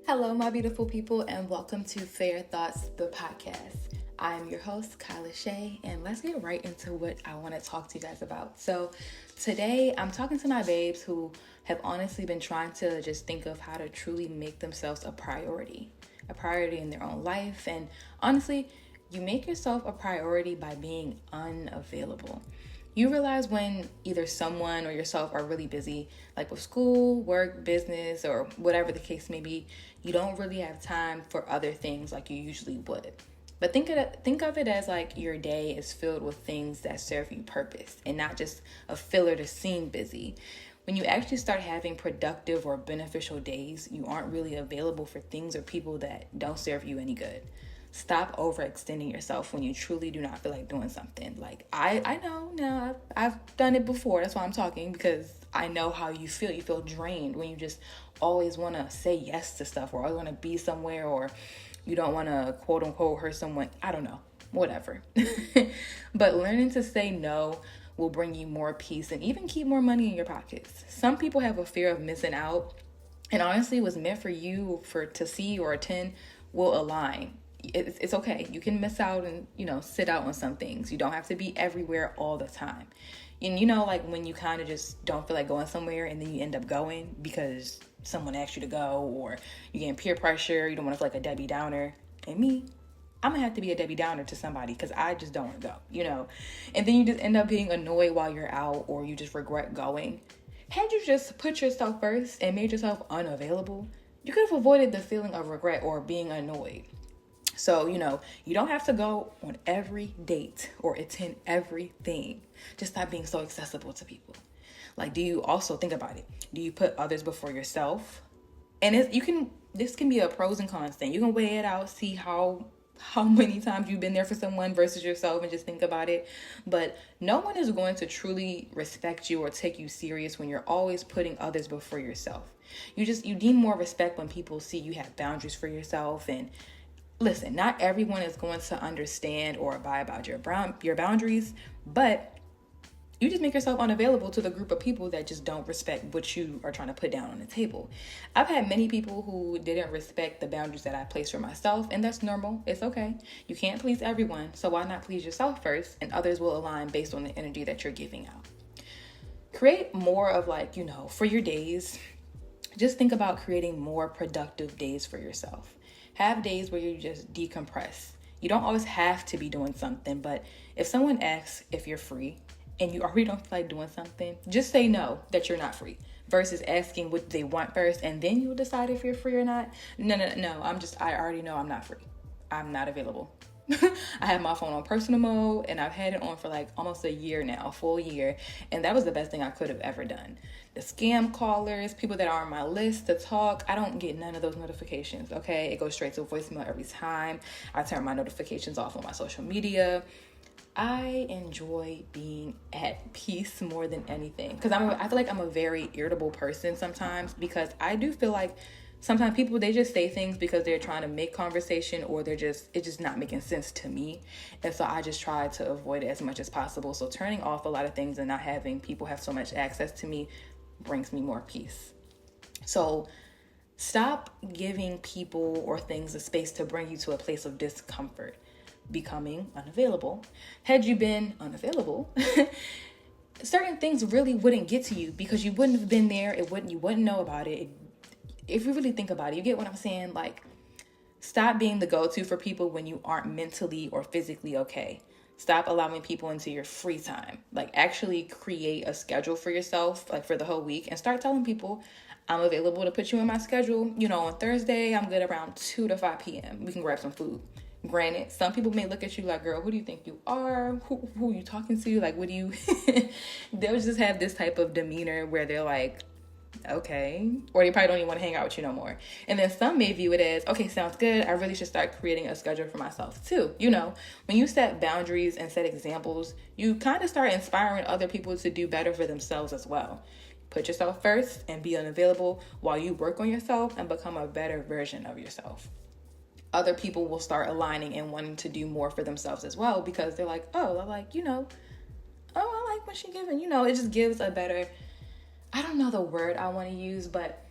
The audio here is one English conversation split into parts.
Hello, my beautiful people, and welcome to Fair Thoughts, the podcast. I'm your host, Lashaii, and let's get right into what I want to talk to you guys about. So today I'm talking to my babes who have honestly been trying to just think of how to truly make themselves a priority in their own life. And honestly, you make yourself a priority by being unavailable. You realize when either someone or yourself are really busy, like with school, work, business, or whatever the case may be, you don't really have time for other things like you usually would. But think of it as like your day is filled with things that serve you purpose and not just a filler to seem busy. When you actually start having productive or beneficial days, you aren't really available for things or people that don't serve you any good. Stop overextending yourself when you truly do not feel like doing something. Like I know now I've done it before. That's why I'm talking, because I know how you feel. You feel drained when you just always want to say yes to stuff, or always want to be somewhere, or you don't want to quote unquote hurt someone. I don't know, whatever. But learning to say no will bring you more peace and even keep more money in your pockets. Some people have a fear of missing out, and honestly, what's meant for you to see or attend will align. It's okay. You can miss out and, sit out on some things. You don't have to be everywhere all the time. And like when you kind of just don't feel like going somewhere and then you end up going because someone asked you to go, or you getting peer pressure, you don't want to feel like a Debbie Downer. And me, I'm going to have to be a Debbie Downer to somebody because I just don't want to go, And then you just end up being annoyed while you're out, or you just regret going. Had you just put yourself first and made yourself unavailable, you could have avoided the feeling of regret or being annoyed. So, you don't have to go on every date or attend everything. Just stop being so accessible to people. Like, do you also think about it? Do you put others before yourself? And this can be a pros and cons thing. You can weigh it out, see how many times you've been there for someone versus yourself, and just think about it. But no one is going to truly respect you or take you serious when you're always putting others before yourself. You deem more respect when people see you have boundaries for yourself. And listen, not everyone is going to understand or abide by your boundaries, but you just make yourself unavailable to the group of people that just don't respect what you are trying to put down on the table. I've had many people who didn't respect the boundaries that I placed for myself, and that's normal. It's okay. You can't please everyone, so why not please yourself first, and others will align based on the energy that you're giving out. Create more of for your days. Just think about creating more productive days for yourself. Have days where you just decompress. You don't always have to be doing something, but if someone asks if you're free and you already don't feel like doing something, just say no, that you're not free, versus asking what they want first and then you'll decide if you're free or not. No. I already know I'm not free. I'm not available. I have my phone on personal mode, and I've had it on for almost a year now, a full year. And that was the best thing I could have ever done. The scam callers, people that are on my list to talk, I don't get none of those notifications, okay? It goes straight to voicemail every time. I turn my notifications off on my social media. I enjoy being at peace more than anything, because I feel like I'm a very irritable person sometimes, because I do feel like sometimes people, they just say things because they're trying to make conversation, or it's just not making sense to me. And so I just try to avoid it as much as possible. So turning off a lot of things and not having people have so much access to me brings me more peace. So stop giving people or things a space to bring you to a place of discomfort. Becoming unavailable. Had you been unavailable, certain things really wouldn't get to you because you wouldn't have been there. You wouldn't know about it. If you really think about it, you get what I'm saying? Stop being the go-to for people when you aren't mentally or physically okay. Stop allowing people into your free time. Actually create a schedule for yourself, for the whole week, and start telling people, I'm available to put you in my schedule. On Thursday, I'm good around 2 to 5 p.m. We can grab some food. Granted, some people may look at you like, girl, who do you think you are? Who are you talking to? What do you... They'll just have this type of demeanor where they're like, okay. Or they probably don't even want to hang out with you no more. And then some may view it as, okay, sounds good. I really should start creating a schedule for myself too. When you set boundaries and set examples, you kind of start inspiring other people to do better for themselves as well. Put yourself first and be unavailable while you work on yourself and become a better version of yourself. Other people will start aligning and wanting to do more for themselves as well, because they're like, I like what she's giving. It just gives a better, I don't know the word I want to use, but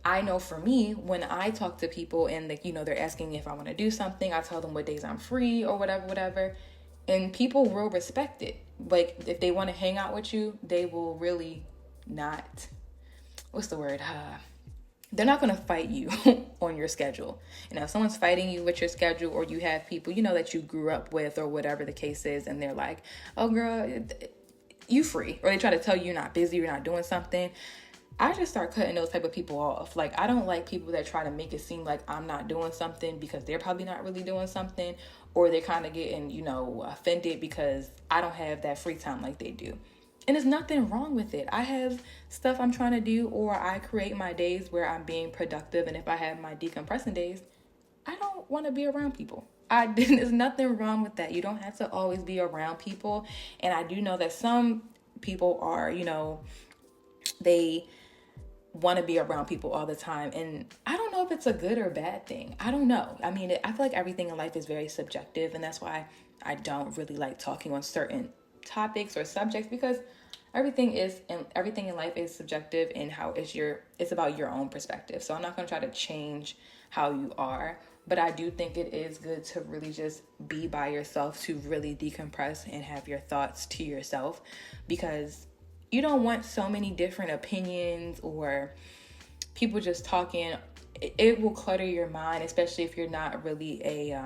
I know for me, when I talk to people and they're asking if I want to do something, I tell them what days I'm free or whatever. And people will respect it. Like, if they want to hang out with you, they will really not, what's the word? They're not going to fight you on your schedule. And if someone's fighting you with your schedule, or you have people, that you grew up with or whatever the case is, and they're like, oh girl, you free. Or they try to tell you you're not busy, you're not doing something. I just start cutting those type of people off. Like, I don't like people that try to make it seem like I'm not doing something because they're probably not really doing something, or they're kind of getting, offended because I don't have that free time like they do. And there's nothing wrong with it. I have stuff I'm trying to do, or I create my days where I'm being productive. And if I have my decompressing days, I don't want to be around people. There's nothing wrong with that. You don't have to always be around people. And I do know that some people are, they want to be around people all the time. And I don't know if it's a good or bad thing. I don't know. I mean, I feel like everything in life is very subjective. And that's why I don't really like talking on certain topics or subjects, because everything in life is subjective, and how it's about your own perspective. So I'm not going to try to change how you are, but I do think it is good to really just be by yourself, to really decompress and have your thoughts to yourself, because you don't want so many different opinions or people just talking. It will clutter your mind, especially if you're not really a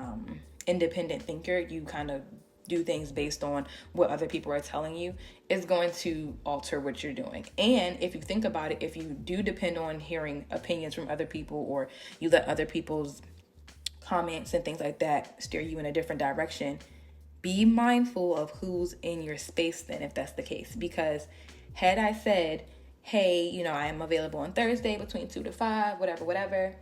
independent thinker. You kind of do things based on what other people are telling you. Is going to alter what you're doing. And if you think about it, if you do depend on hearing opinions from other people, or you let other people's comments and things like that steer you in a different direction, be mindful of who's in your space then, if that's the case. Because had I said, hey, I am available on Thursday between 2 to 5, whatever.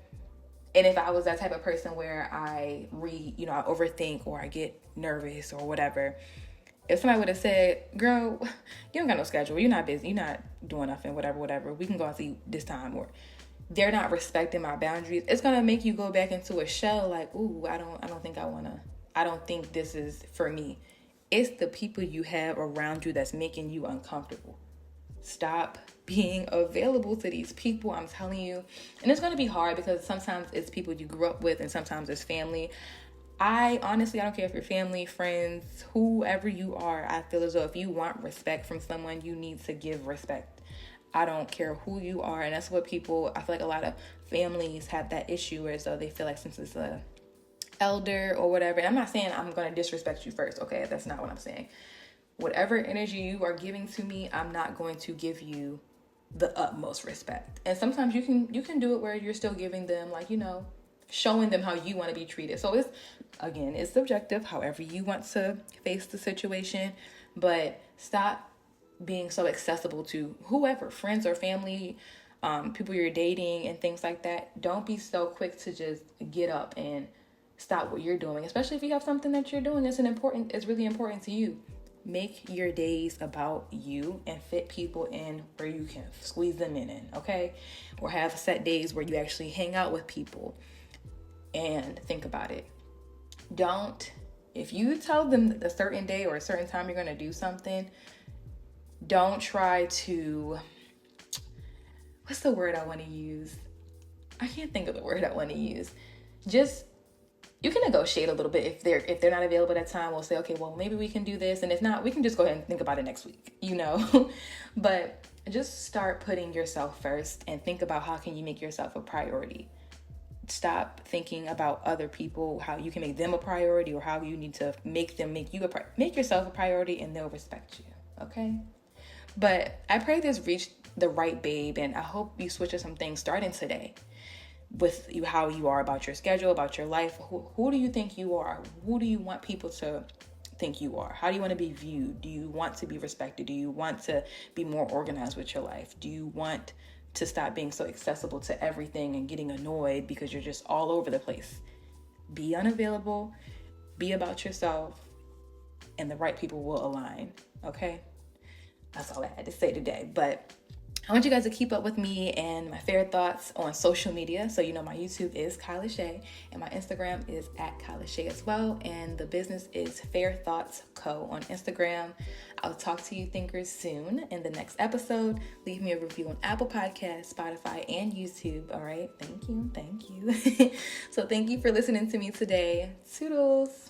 And if I was that type of person where I I overthink, or I get nervous or whatever, if somebody would have said, girl, you don't got no schedule, you're not busy, you're not doing nothing, whatever, we can go out to eat this time, or they're not respecting my boundaries, it's going to make you go back into a shell like, ooh, I don't think this is for me. It's the people you have around you that's making you uncomfortable. Stop being available to these people, I'm telling you. And it's going to be hard, because sometimes it's people you grew up with, and sometimes it's family. I don't care if you're family, friends, whoever you are. I feel as though if you want respect from someone, you need to give respect. I don't care who you are. And that's what I feel like a lot of families have that issue, where so they feel like since it's a elder or whatever. And I'm not saying I'm going to disrespect you first. Okay, that's not what I'm saying. Whatever energy you are giving to me, I'm not going to give you the utmost respect. And sometimes you can do it where you're still giving them, like, showing them how you want to be treated. So it's subjective, however you want to face the situation. But stop being so accessible to whoever, friends or family, people you're dating and things like that. Don't be so quick to just get up and stop what you're doing, especially if you have something that you're doing it's really important to you. Make your days about you and fit people in where you can squeeze them in, okay? Or have set days where you actually hang out with people. And think about it. If you tell them a certain day or a certain time you're going to do something, don't try to, what's the word I want to use? I can't think of the word I want to use. You can negotiate a little bit. If they're not available at that time, we'll say, okay, well, maybe we can do this. And if not, we can just go ahead and think about it next week, But just start putting yourself first and think about how can you make yourself a priority. Stop thinking about other people, how you can make them a priority, or how you need to make them make yourself a priority, and they'll respect you, okay? But I pray this reached the right babe, and I hope you switch up some things starting today with how you are about your schedule, about your life. Who do you think you are? Who do you want people to think you are? How do you want to be viewed? Do you want to be respected? Do you want to be more organized with your life? Do you want to stop being so accessible to everything and getting annoyed because you're just all over the place? Be unavailable, be about yourself, and the right people will align, okay? That's all I had to say today. But I want you guys to keep up with me and my Fair Thoughts on social media. So my YouTube is Lashaii and my Instagram is at Lashaii as well. And the business is Fair Thoughts Co. on Instagram. I'll talk to you thinkers soon in the next episode. Leave me a review on Apple Podcasts, Spotify, and YouTube. All right. Thank you. So thank you for listening to me today. Toodles.